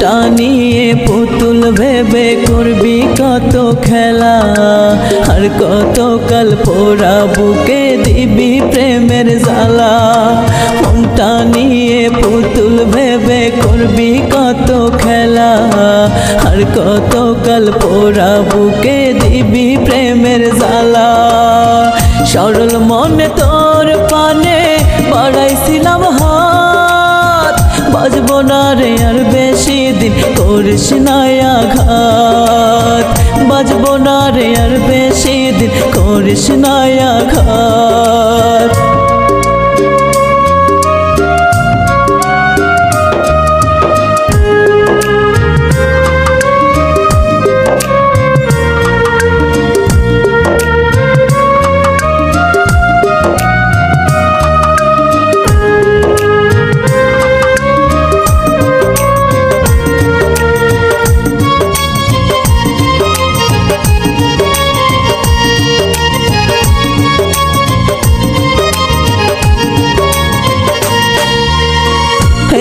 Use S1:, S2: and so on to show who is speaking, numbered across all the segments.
S1: মনটা নিয়ে পুতুল ভেবে করবি কত খেলা, আর কত কাল পোড়া বুকে দিবি প্রেমের জ্বালা। মনটা নিয়ে পুতুল ভেবে করবি কত খেলা, আর কত কাল পোড়া বুকে দিবি প্রেমের জ্বালা। সরল মনে তোর পানে বাড়াইছিলাম হাত, বাজবো না রে আর বেশি দিন করিস না আঘাত, বাজবো না রে আর বেশি দিন করিস না আঘাত।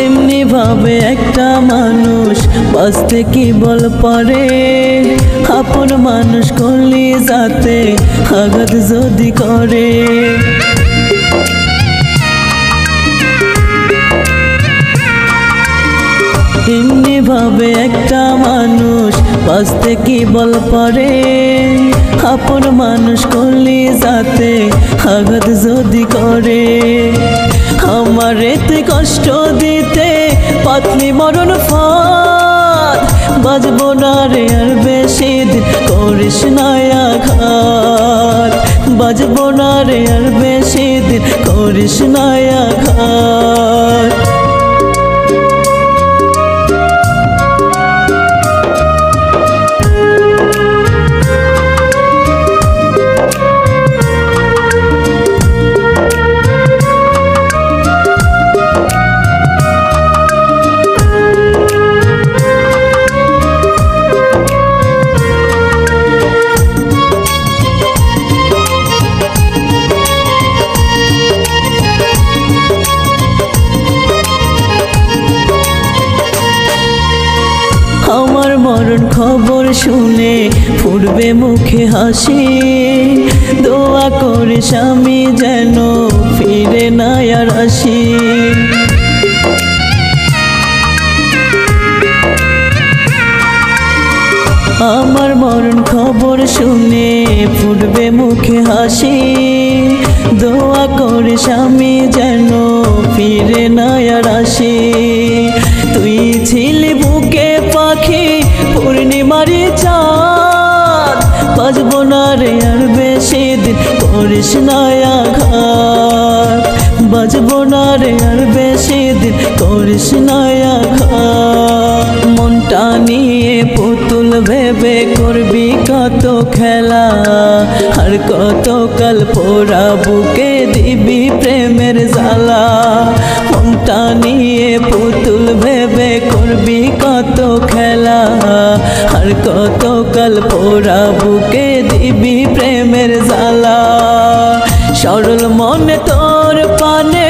S1: এমনি ভাবে একটা মানুষ বাঁচতে কি বল পারে, আপন মানুষ করলি যাতে আঘাত যদি করে। এমনি ভাবে একটা মানুষ বাঁচতে কি বল পারে, আপন মানুষ করলি যাতে আঘাত যদি করে। আমারে তুই কষ্ট দিতে পাতলি মরণ ফাঁদ, বাজবো না রে আর বেশি দিন করিস না আঘাত, বাজবো না রে আর বেশি দিন করিস না আঘাত। আমার মরণ খবর শুনে ফুটবে মুখে হাসি, দোয়া করিস আমি যেন ফিরে না আর আসি। আমার মরণ খবর শুনে ফুটবে মুখে হাসি, দোয়া করিস আমি যেন ফিরে না আর আসি। তুই ছিলি বুকে পাখি পূর্ণিমারি চাঁদ, বাজবো না রে আর বেশি দিন করিস না আঘাত, বাজবো না রে আর বেশি দিন করিস না আঘাত। মনটা নিয়ে পুতুল ভেবে করবি কত খেলা, আর কত কাল পোড়া বুকে দিবি প্রেমের জ্বালা। মনটা নিয়ে পুতুল ভেবে করবি কত খেলা, আর কত কাল পোড়া বুকে দিবি প্রেমের জ্বালা। সরল মনে তোর পানে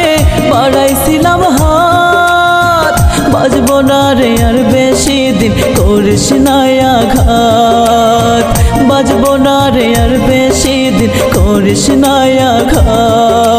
S1: বাড়াইছিলাম হাত, বাজবো না রে আর বেশি দিন করিস না আঘাত, বাজবো না রে আর বেশি দিন করিস না আঘাত।